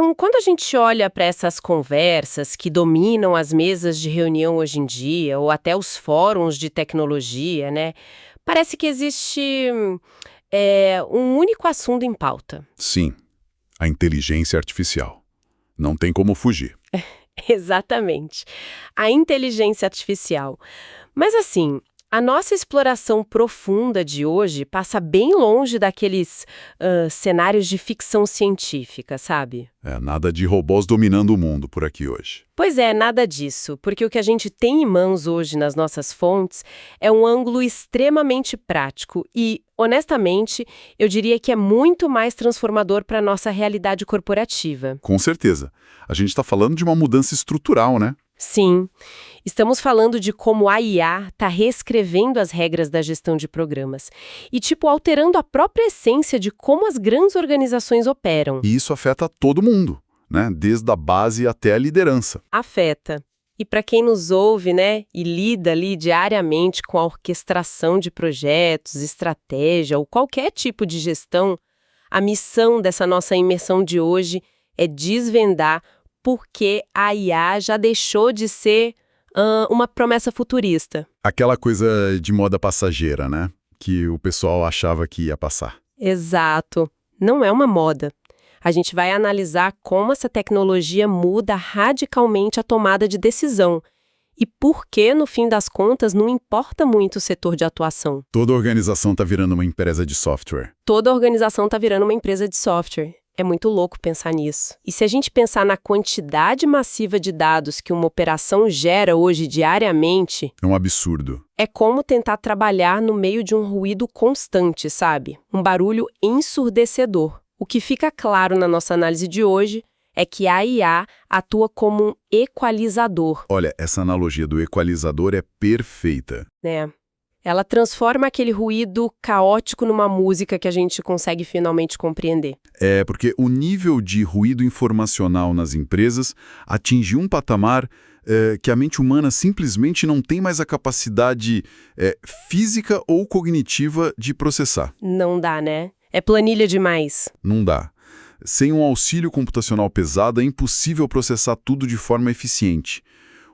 Então, quando a gente olha para essas conversas que dominam as mesas de reunião hoje em dia, ou até os fóruns de tecnologia, né, parece que existe um único assunto em pauta. Sim, a inteligência artificial. Não tem como fugir. Exatamente. A inteligência artificial. Mas assim, a nossa exploração profunda de hoje passa bem longe daqueles cenários de ficção científica, sabe? Nada de robôs dominando o mundo por aqui hoje. Pois é, nada disso, porque o que a gente tem em mãos hoje nas nossas fontes é um ângulo extremamente prático e, honestamente, eu diria que é muito mais transformador para a nossa realidade corporativa. Com certeza. A gente está falando de uma mudança estrutural, né? Sim, estamos falando de como a IA está reescrevendo as regras da gestão de programas e, alterando a própria essência de como as grandes organizações operam. E isso afeta todo mundo, né? Desde a base até a liderança. Afeta. E para quem nos ouve, né, e lida ali diariamente com a orquestração de projetos, estratégia ou qualquer tipo de gestão, a missão dessa nossa imersão de hoje é desvendar porque a IA já deixou de ser uma promessa futurista. Aquela coisa de moda passageira, né? Que o pessoal achava que ia passar. Exato. Não é uma moda. A gente vai analisar como essa tecnologia muda radicalmente a tomada de decisão e por que, no fim das contas, não importa muito o setor de atuação. Toda organização está virando uma empresa de software. Toda organização está virando uma empresa de software. É muito louco pensar nisso. E se a gente pensar na quantidade massiva de dados que uma operação gera hoje diariamente... É um absurdo. É como tentar trabalhar no meio de um ruído constante, sabe? Um barulho ensurdecedor. O que fica claro na nossa análise de hoje é que a IA atua como um equalizador. Olha, essa analogia do equalizador é perfeita. Ela transforma aquele ruído caótico numa música que a gente consegue finalmente compreender. Porque o nível de ruído informacional nas empresas atinge um patamar que a mente humana simplesmente não tem mais a capacidade física ou cognitiva de processar. Não dá, né? É planilha demais. Não dá. Sem um auxílio computacional pesado, é impossível processar tudo de forma eficiente.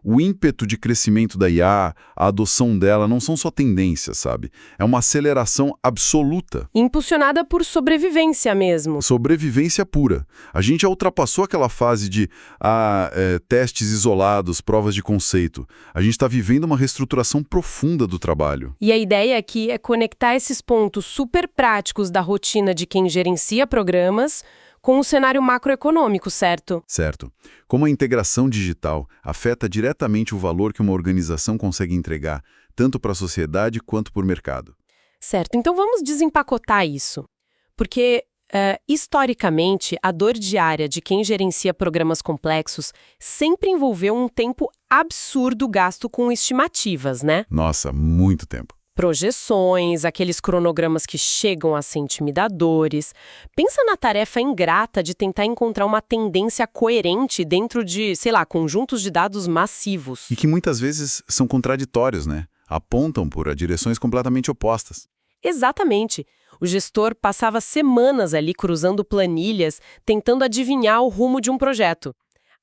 O ímpeto de crescimento da IA, a adoção dela, não são só tendências, sabe? É uma aceleração absoluta. Impulsionada por sobrevivência mesmo. Sobrevivência pura. A gente já ultrapassou aquela fase de testes isolados, provas de conceito. A gente está vivendo uma reestruturação profunda do trabalho. E a ideia aqui é conectar esses pontos super práticos da rotina de quem gerencia programas com o cenário macroeconômico, certo? Certo. Como a integração digital afeta diretamente o valor que uma organização consegue entregar, tanto para a sociedade quanto para o mercado. Certo. Então vamos desempacotar isso. Porque, historicamente, a dor diária de quem gerencia programas complexos sempre envolveu um tempo absurdo gasto com estimativas, né? Nossa, muito tempo. Projeções, aqueles cronogramas que chegam a ser intimidadores. Pensa na tarefa ingrata de tentar encontrar uma tendência coerente dentro de, conjuntos de dados massivos. E que muitas vezes são contraditórios, né? Apontam por direções completamente opostas. Exatamente. O gestor passava semanas ali cruzando planilhas, tentando adivinhar o rumo de um projeto.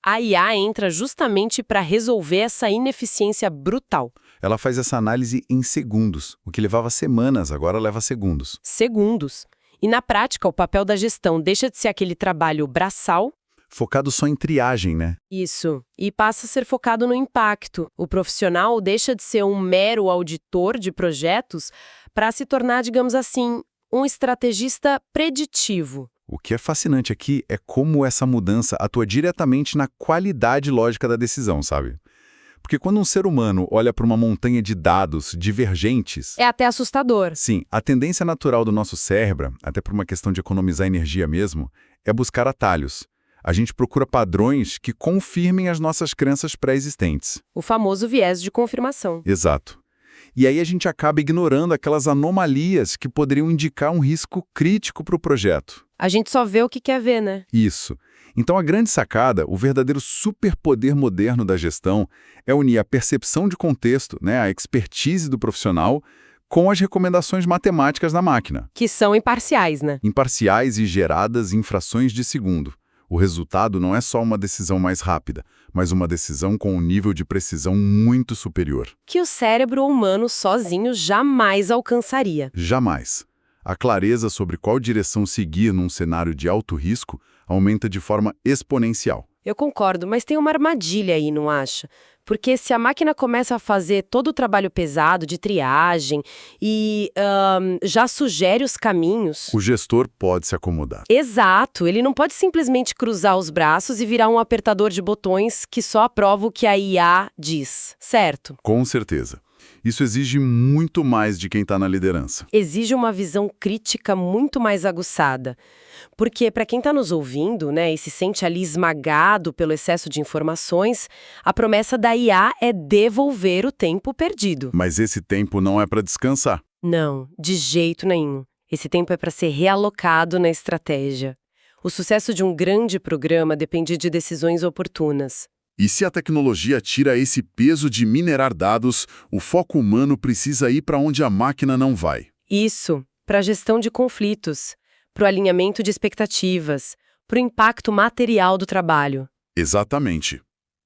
A IA entra justamente para resolver essa ineficiência brutal. Ela faz essa análise em segundos. O que levava semanas, agora leva segundos. Segundos. E na prática, o papel da gestão deixa de ser aquele trabalho braçal. Focado só em triagem, né? Isso. E passa a ser focado no impacto. O profissional deixa de ser um mero auditor de projetos para se tornar, digamos assim, um estrategista preditivo. O que é fascinante aqui é como essa mudança atua diretamente na qualidade lógica da decisão, sabe? Porque quando um ser humano olha para uma montanha de dados divergentes... É até assustador. Sim, a tendência natural do nosso cérebro, até por uma questão de economizar energia mesmo, é buscar atalhos. A gente procura padrões que confirmem as nossas crenças pré-existentes. O famoso viés de confirmação. Exato. E aí a gente acaba ignorando aquelas anomalias que poderiam indicar um risco crítico para o projeto. A gente só vê o que quer ver, né? Isso. Então a grande sacada, o verdadeiro superpoder moderno da gestão, é unir a percepção de contexto, né, a expertise do profissional, com as recomendações matemáticas da máquina. Que são imparciais, né? Imparciais e geradas em frações de segundo. O resultado não é só uma decisão mais rápida, mas uma decisão com um nível de precisão muito superior. Que o cérebro humano sozinho jamais alcançaria. Jamais. A clareza sobre qual direção seguir num cenário de alto risco aumenta de forma exponencial. Eu concordo, mas tem uma armadilha aí, não acha? Porque se a máquina começa a fazer todo o trabalho pesado de triagem e já sugere os caminhos... O gestor pode se acomodar. Exato, ele não pode simplesmente cruzar os braços e virar um apertador de botões que só aprova o que a IA diz, certo? Com certeza. Isso exige muito mais de quem está na liderança. Exige uma visão crítica muito mais aguçada. Porque, para quem está nos ouvindo, né, e se sente ali esmagado pelo excesso de informações, a promessa da IA é devolver o tempo perdido. Mas esse tempo não é para descansar. Não, de jeito nenhum. Esse tempo é para ser realocado na estratégia. O sucesso de um grande programa depende de decisões oportunas. E se a tecnologia tira esse peso de minerar dados, o foco humano precisa ir para onde a máquina não vai. Isso, para a gestão de conflitos, para o alinhamento de expectativas, para o impacto material do trabalho. Exatamente.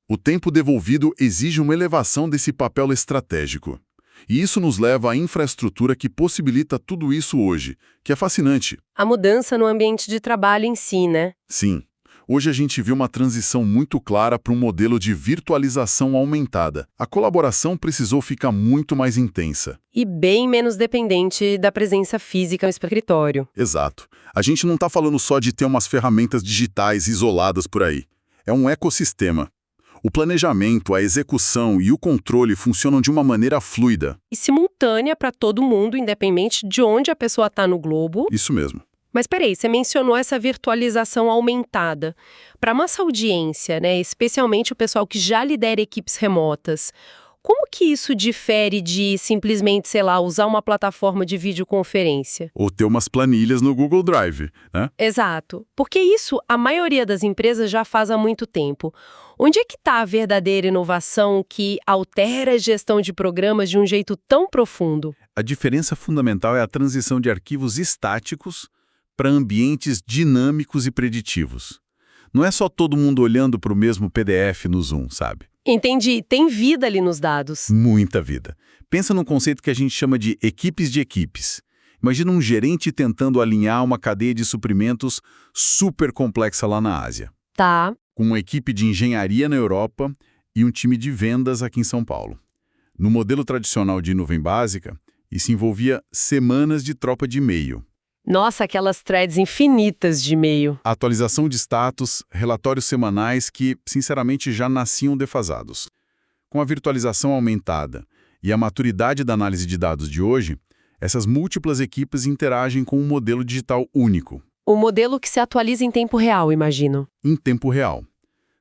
O tempo devolvido exige uma elevação desse papel estratégico. E isso nos leva à infraestrutura que possibilita tudo isso hoje, que é fascinante. A mudança no ambiente de trabalho em si, né? Sim. Hoje a gente viu uma transição muito clara para um modelo de virtualização aumentada. A colaboração precisou ficar muito mais intensa. E bem menos dependente da presença física no escritório. Exato. A gente não está falando só de ter umas ferramentas digitais isoladas por aí. É um ecossistema. O planejamento, a execução e o controle funcionam de uma maneira fluida. E simultânea para todo mundo, independente de onde a pessoa está no globo. Isso mesmo. Mas peraí, você mencionou essa virtualização aumentada. Para nossa audiência, né, especialmente o pessoal que já lidera equipes remotas, como que isso difere de simplesmente, sei lá, usar uma plataforma de videoconferência? Ou ter umas planilhas no Google Drive, né? Exato. Porque isso a maioria das empresas já faz há muito tempo. Onde é que está a verdadeira inovação que altera a gestão de programas de um jeito tão profundo? A diferença fundamental é a transição de arquivos estáticos para ambientes dinâmicos e preditivos. Não é só todo mundo olhando para o mesmo PDF no Zoom, sabe? Entendi. Tem vida ali nos dados. Muita vida. Pensa num conceito que a gente chama de equipes de equipes. Imagina um gerente tentando alinhar uma cadeia de suprimentos super complexa lá na Ásia. Tá. Com uma equipe de engenharia na Europa e um time de vendas aqui em São Paulo. No modelo tradicional de nuvem básica, isso envolvia semanas de troca de e-mail. Nossa, aquelas threads infinitas de e-mail. Atualização de status, relatórios semanais que, sinceramente, já nasciam defasados. Com a virtualização aumentada e a maturidade da análise de dados de hoje, essas múltiplas equipes interagem com um modelo digital único. O modelo que se atualiza em tempo real, imagino. Em tempo real.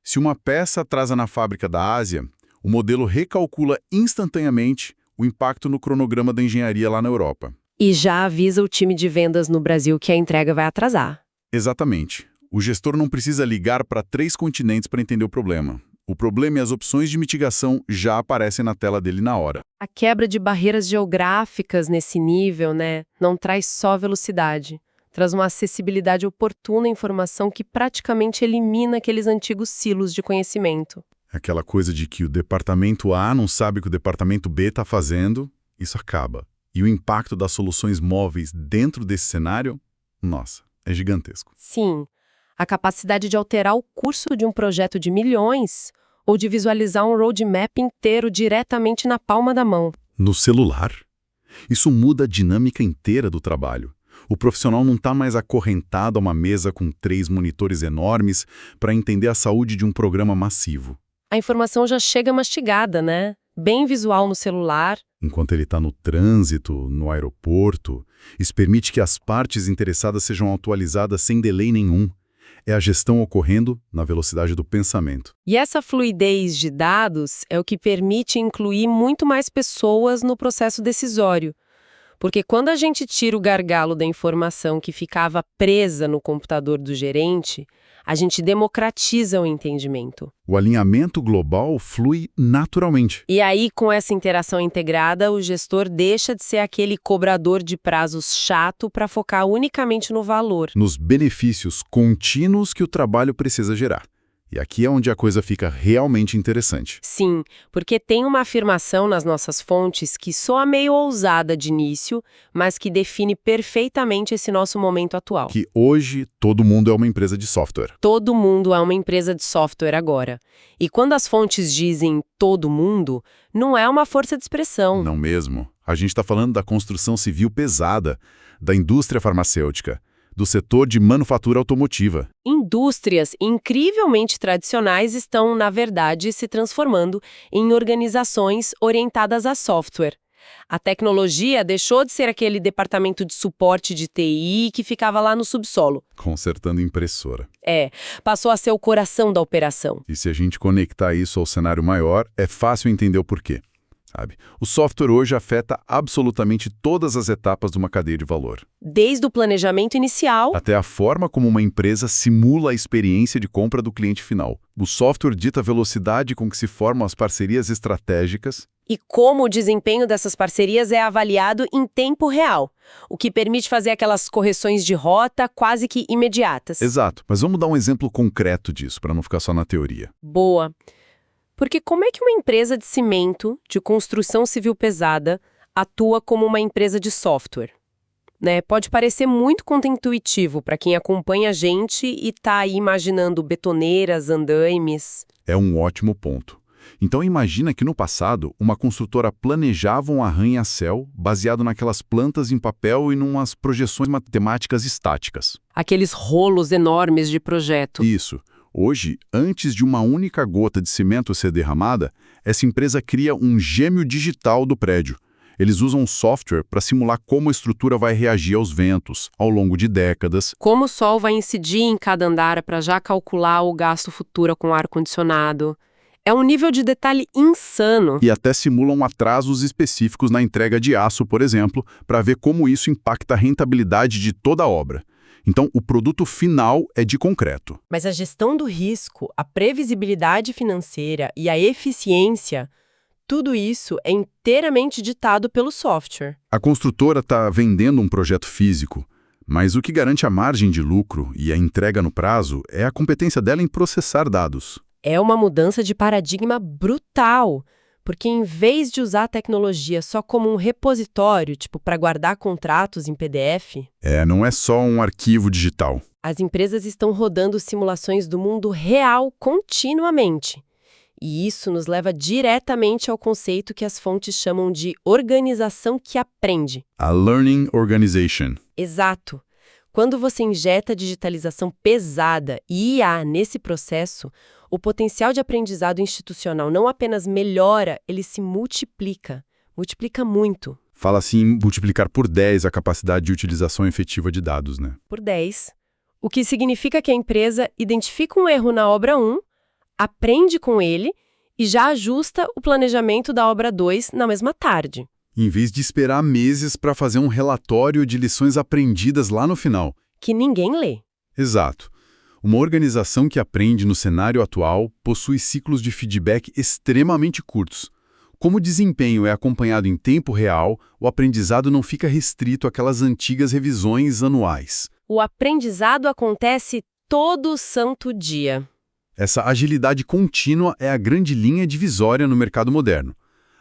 Se uma peça atrasa na fábrica da Ásia, o modelo recalcula instantaneamente o impacto no cronograma da engenharia lá na Europa. E já avisa o time de vendas no Brasil que a entrega vai atrasar. Exatamente. O gestor não precisa ligar para 3 continentes para entender o problema. O problema e as opções de mitigação já aparecem na tela dele na hora. A quebra de barreiras geográficas nesse nível, né, não traz só velocidade. Traz uma acessibilidade oportuna à informação que praticamente elimina aqueles antigos silos de conhecimento. Aquela coisa de que o departamento A não sabe o que o departamento B está fazendo, isso acaba. E o impacto das soluções móveis dentro desse cenário, nossa, é gigantesco. Sim, a capacidade de alterar o curso de um projeto de milhões ou de visualizar um roadmap inteiro diretamente na palma da mão. No celular? Isso muda a dinâmica inteira do trabalho. O profissional não está mais acorrentado a uma mesa com 3 monitores enormes para entender a saúde de um programa massivo. A informação já chega mastigada, né? Bem visual no celular. Enquanto ele está no trânsito, no aeroporto, isso permite que as partes interessadas sejam atualizadas sem delay nenhum. É a gestão ocorrendo na velocidade do pensamento. E essa fluidez de dados é o que permite incluir muito mais pessoas no processo decisório. Porque quando a gente tira o gargalo da informação que ficava presa no computador do gerente, A gente democratiza o entendimento. O alinhamento global flui naturalmente. E aí, com essa interação integrada, o gestor deixa de ser aquele cobrador de prazos chato para focar unicamente no valor. Nos benefícios contínuos que o trabalho precisa gerar. E aqui é onde a coisa fica realmente interessante. Sim, porque tem uma afirmação nas nossas fontes que soa meio ousada de início, mas que define perfeitamente esse nosso momento atual. Que hoje todo mundo é uma empresa de software. Todo mundo é uma empresa de software agora. E quando as fontes dizem todo mundo, não é uma força de expressão. Não mesmo. A gente está falando da construção civil pesada, da indústria farmacêutica, do setor de manufatura automotiva. Indústrias incrivelmente tradicionais estão, na verdade, se transformando em organizações orientadas a software. A tecnologia deixou de ser aquele departamento de suporte de TI que ficava lá no subsolo. Consertando impressora. Passou a ser o coração da operação. E se a gente conectar isso ao cenário maior, é fácil entender o porquê. O software hoje afeta absolutamente todas as etapas de uma cadeia de valor. Desde o planejamento inicial Até a forma como uma empresa simula a experiência de compra do cliente final. O software dita a velocidade com que se formam as parcerias estratégicas. E como o desempenho dessas parcerias é avaliado em tempo real, o que permite fazer aquelas correções de rota quase que imediatas. Exato, mas vamos dar um exemplo concreto disso, para não ficar só na teoria. Boa. Porque como é que uma empresa de cimento, de construção civil pesada, atua como uma empresa de software? Pode parecer muito contraintuitivo para quem acompanha a gente e está aí imaginando betoneiras, andaimes. É um ótimo ponto. Então imagina que no passado, uma construtora planejava um arranha-céu baseado naquelas plantas em papel e numas projeções matemáticas estáticas. Aqueles rolos enormes de projeto. Isso. Hoje, antes de uma única gota de cimento ser derramada, essa empresa cria um gêmeo digital do prédio. Eles usam um software para simular como a estrutura vai reagir aos ventos, ao longo de décadas. Como o sol vai incidir em cada andar para já calcular o gasto futuro com ar-condicionado. É um nível de detalhe insano. E até simulam atrasos específicos na entrega de aço, por exemplo, para ver como isso impacta a rentabilidade de toda a obra. Então, o produto final é de concreto. Mas a gestão do risco, a previsibilidade financeira e a eficiência, tudo isso é inteiramente ditado pelo software. A construtora está vendendo um projeto físico, mas o que garante a margem de lucro e a entrega no prazo é a competência dela em processar dados. É uma mudança de paradigma brutal, porque em vez de usar a tecnologia só como um repositório, tipo para guardar contratos em PDF, não é só um arquivo digital. as empresas estão rodando simulações do mundo real continuamente. E isso nos leva diretamente ao conceito que as fontes chamam de organização que aprende. A Learning Organization. Exato. Quando você injeta digitalização pesada e IA nesse processo, o potencial de aprendizado institucional não apenas melhora, ele se multiplica. Multiplica muito. Fala assim em multiplicar por 10 a capacidade de utilização efetiva de dados, né? Por 10. O que significa que a empresa identifica um erro na obra 1, aprende com ele e já ajusta o planejamento da obra 2 na mesma tarde. Em vez de esperar meses para fazer um relatório de lições aprendidas lá no final. Que ninguém lê. Exato. Uma organização que aprende no cenário atual possui ciclos de feedback extremamente curtos. Como o desempenho é acompanhado em tempo real, o aprendizado não fica restrito àquelas antigas revisões anuais. O aprendizado acontece todo santo dia. Essa agilidade contínua é a grande linha divisória no mercado moderno.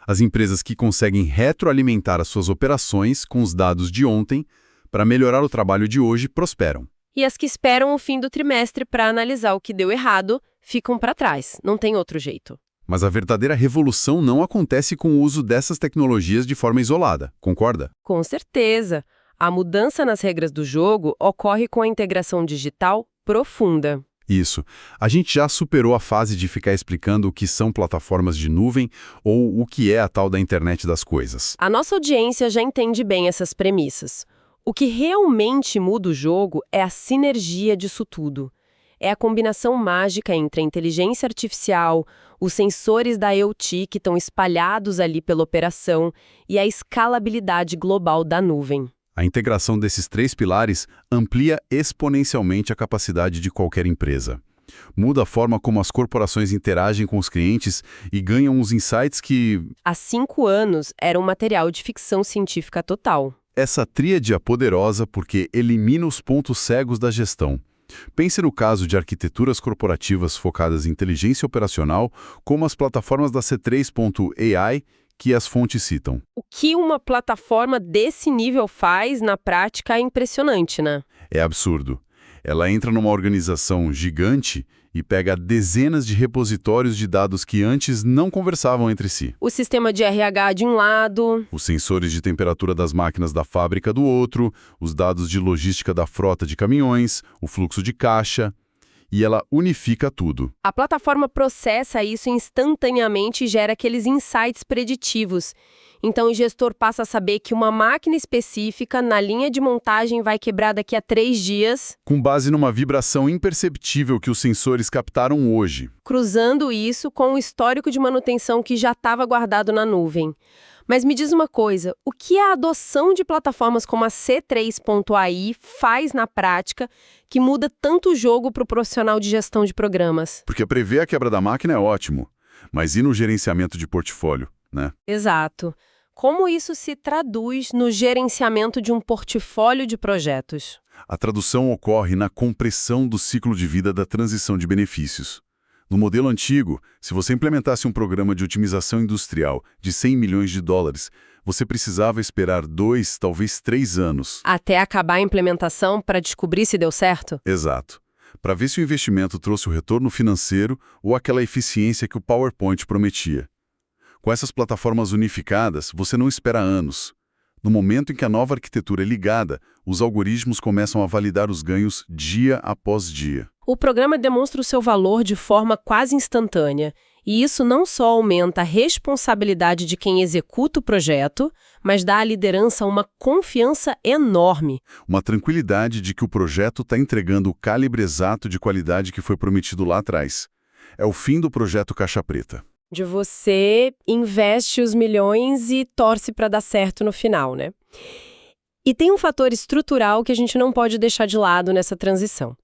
As empresas que conseguem retroalimentar as suas operações com os dados de ontem para melhorar o trabalho de hoje prosperam. E as que esperam o fim do trimestre para analisar o que deu errado ficam para trás. Não tem outro jeito. Mas a verdadeira revolução não acontece com o uso dessas tecnologias de forma isolada, concorda? Com certeza. A mudança nas regras do jogo ocorre com a integração digital profunda. Isso. A gente já superou a fase de ficar explicando o que são plataformas de nuvem ou o que é a tal da internet das coisas. A nossa audiência já entende bem essas premissas. O que realmente muda o jogo é a sinergia disso tudo. É a combinação mágica entre a inteligência artificial, os sensores da IoT que estão espalhados ali pela operação e a escalabilidade global da nuvem. A integração desses três pilares amplia exponencialmente a capacidade de qualquer empresa. Muda a forma como as corporações interagem com os clientes e ganham os insights que... Há 5 anos era um material de ficção científica total. Essa tríade é poderosa porque elimina os pontos cegos da gestão. Pense no caso de arquiteturas corporativas focadas em inteligência operacional, como as plataformas da C3.ai, que as fontes citam. O que uma plataforma desse nível faz, na prática, é impressionante, né? É absurdo. Ela entra numa organização gigante e pega dezenas de repositórios de dados que antes não conversavam entre si. O sistema de RH de um lado, Os sensores de temperatura das máquinas da fábrica do outro, os dados de logística da frota de caminhões, o fluxo de caixa, e ela unifica tudo. a plataforma processa isso instantaneamente e gera aqueles insights preditivos. Então, o gestor passa a saber que uma máquina específica na linha de montagem vai quebrar daqui a 3 dias, Com base numa vibração imperceptível que os sensores captaram hoje. cruzando isso com o histórico de manutenção que já estava guardado na nuvem. Mas me diz uma coisa, o que a adoção de plataformas como a C3.ai faz na prática que muda tanto o jogo para o profissional de gestão de programas? Porque prever a quebra da máquina é ótimo, mas e no gerenciamento de portfólio, né? Exato. Como isso se traduz no gerenciamento de um portfólio de projetos? A tradução ocorre na compressão do ciclo de vida da transição de benefícios. No modelo antigo, se você implementasse um programa de otimização industrial de 100 milhões de dólares, você precisava esperar 2, talvez 3 anos. Até acabar a implementação para descobrir se deu certo? Exato. Para ver se o investimento trouxe o retorno financeiro ou aquela eficiência que o PowerPoint prometia. Com essas plataformas unificadas, você não espera anos. No momento em que a nova arquitetura é ligada, os algoritmos começam a validar os ganhos dia após dia. O programa demonstra o seu valor de forma quase instantânea, e isso não só aumenta a responsabilidade de quem executa o projeto, mas dá à liderança uma confiança enorme. Uma tranquilidade de que o projeto está entregando o calibre exato de qualidade que foi prometido lá atrás. É o fim do projeto Caixa Preta. De você investe os milhões e torce para dar certo no final, né? E tem um fator estrutural que a gente não pode deixar de lado nessa transição.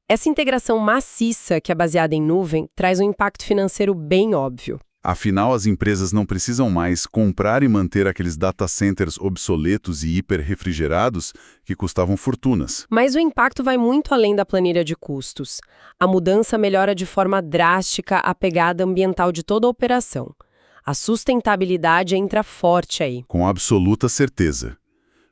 Essa integração maciça, que é baseada em nuvem, traz um impacto financeiro bem óbvio. Afinal, as empresas não precisam mais comprar e manter aqueles data centers obsoletos e hiperrefrigerados que custavam fortunas. Mas o impacto vai muito além da planilha de custos. A mudança melhora de forma drástica a pegada ambiental de toda a operação. A sustentabilidade entra forte aí. Com absoluta certeza.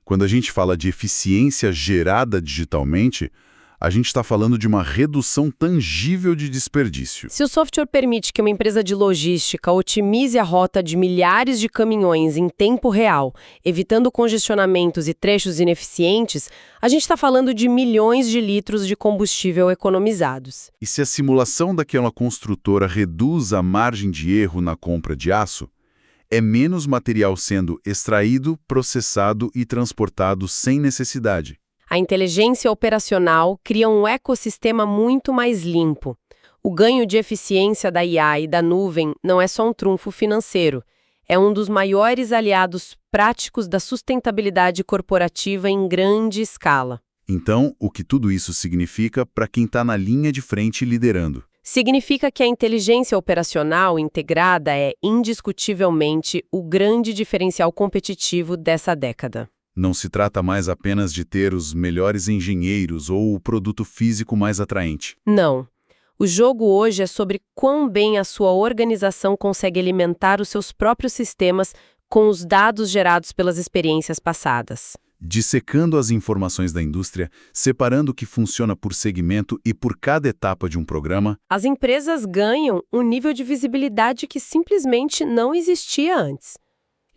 Quando a gente fala de eficiência gerada digitalmente, a gente está falando de uma redução tangível de desperdício. Se o software permite que uma empresa de logística otimize a rota de milhares de caminhões em tempo real, evitando congestionamentos e trechos ineficientes, a gente está falando de milhões de litros de combustível economizados. E se a simulação daquela construtora reduz a margem de erro na compra de aço, é menos material sendo extraído, processado e transportado sem necessidade. A inteligência operacional cria um ecossistema muito mais limpo. O ganho de eficiência da IA e da nuvem não é só um trunfo financeiro, é um dos maiores aliados práticos da sustentabilidade corporativa em grande escala. Então, o que tudo isso significa para quem está na linha de frente liderando? Significa que a inteligência operacional integrada é, indiscutivelmente, o grande diferencial competitivo dessa década. Não se trata mais apenas de ter os melhores engenheiros ou o produto físico mais atraente. Não. O jogo hoje é sobre quão bem a sua organização consegue alimentar os seus próprios sistemas com os dados gerados pelas experiências passadas. Dissecando as informações da indústria, separando o que funciona por segmento e por cada etapa de um programa, as empresas ganham um nível de visibilidade que simplesmente não existia antes.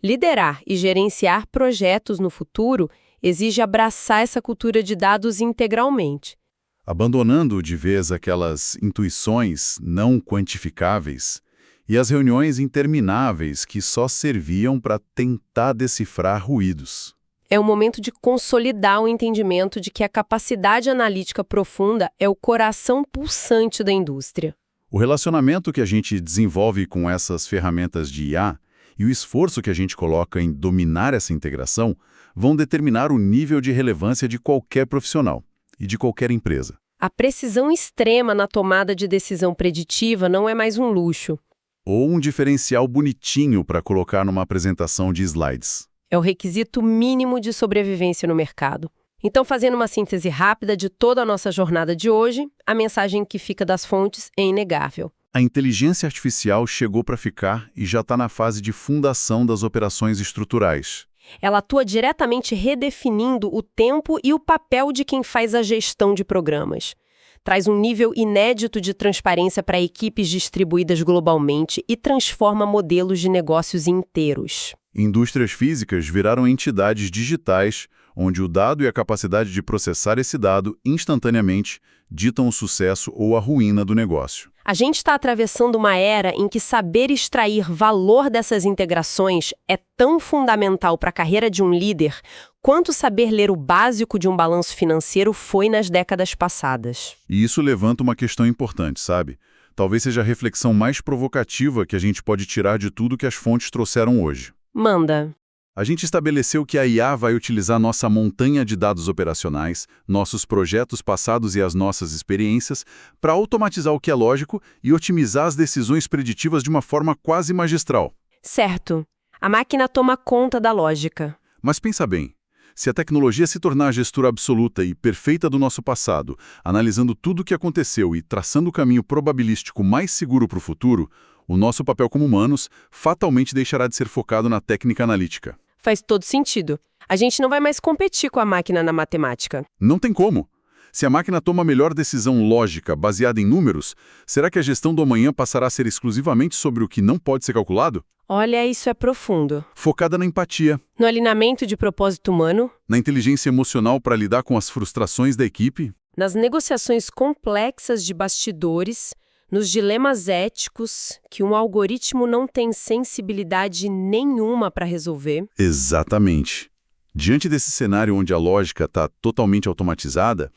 Liderar e gerenciar projetos no futuro exige abraçar essa cultura de dados integralmente. abandonando de vez aquelas intuições não quantificáveis e as reuniões intermináveis que só serviam para tentar decifrar ruídos. É o momento de consolidar o entendimento de que a capacidade analítica profunda é o coração pulsante da indústria. O relacionamento que a gente desenvolve com essas ferramentas de IA e o esforço que a gente coloca em dominar essa integração vão determinar o nível de relevância de qualquer profissional e de qualquer empresa. A precisão extrema na tomada de decisão preditiva não é mais um luxo. Ou um diferencial bonitinho para colocar numa apresentação de slides. É o requisito mínimo de sobrevivência no mercado. Então, fazendo uma síntese rápida de toda a nossa jornada de hoje, a mensagem que fica das fontes é inegável. A inteligência artificial chegou para ficar e já está na fase de fundação das operações estruturais. Ela atua diretamente redefinindo o tempo e o papel de quem faz a gestão de programas. Traz um nível inédito de transparência para equipes distribuídas globalmente e transforma modelos de negócios inteiros. Indústrias físicas viraram entidades digitais, onde o dado e a capacidade de processar esse dado instantaneamente ditam o sucesso ou a ruína do negócio. A gente está atravessando uma era em que saber extrair valor dessas integrações é tão fundamental para a carreira de um líder quanto saber ler o básico de um balanço financeiro foi nas décadas passadas. E isso levanta uma questão importante, sabe? Talvez seja a reflexão mais provocativa que a gente pode tirar de tudo que as fontes trouxeram hoje. Manda. A gente estabeleceu que a IA vai utilizar nossa montanha de dados operacionais, nossos projetos passados e as nossas experiências para automatizar o que é lógico e otimizar as decisões preditivas de uma forma quase magistral. Certo. A máquina toma conta da lógica. Mas pensa bem, se a tecnologia se tornar a gestora absoluta e perfeita do nosso passado, analisando tudo o que aconteceu e traçando o caminho probabilístico mais seguro para o futuro, o nosso papel como humanos fatalmente deixará de ser focado na técnica analítica. Faz todo sentido. A gente não vai mais competir com a máquina na matemática. Não tem como. Se a máquina toma a melhor decisão lógica baseada em números, será que a gestão do amanhã passará a ser exclusivamente sobre o que não pode ser calculado? Olha, isso é profundo. Focada na empatia, No alinhamento de propósito humano, na inteligência emocional para lidar com as frustrações da equipe. nas negociações complexas de bastidores, nos dilemas éticos que um algoritmo não tem sensibilidade nenhuma para resolver. Exatamente. Diante desse cenário onde a lógica está totalmente automatizada,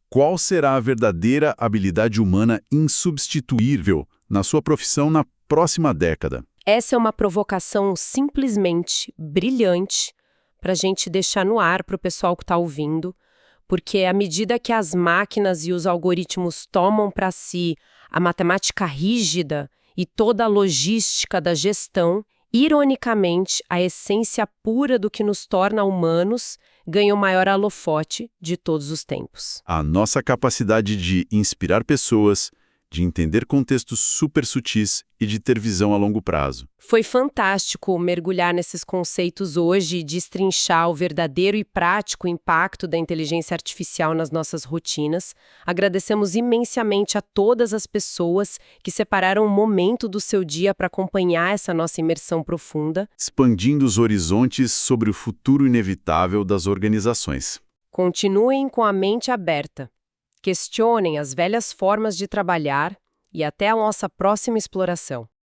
qual será a verdadeira habilidade humana insubstituível na sua profissão na próxima década? Essa é uma provocação simplesmente brilhante para a gente deixar no ar para o pessoal que está ouvindo, porque à medida que as máquinas e os algoritmos tomam para si a matemática rígida e toda a logística da gestão, ironicamente, a essência pura do que nos torna humanos ganha o maior holofote de todos os tempos. A nossa capacidade de inspirar pessoas, de entender contextos super sutis e de ter visão a longo prazo. Foi fantástico mergulhar nesses conceitos hoje e destrinchar o verdadeiro e prático impacto da inteligência artificial nas nossas rotinas. Agradecemos imensamente a todas as pessoas que separaram um momento do seu dia para acompanhar essa nossa imersão profunda. Expandindo os horizontes sobre o futuro inevitável das organizações. Continuem com a mente aberta. Questionem as velhas formas de trabalhar e até a nossa próxima exploração.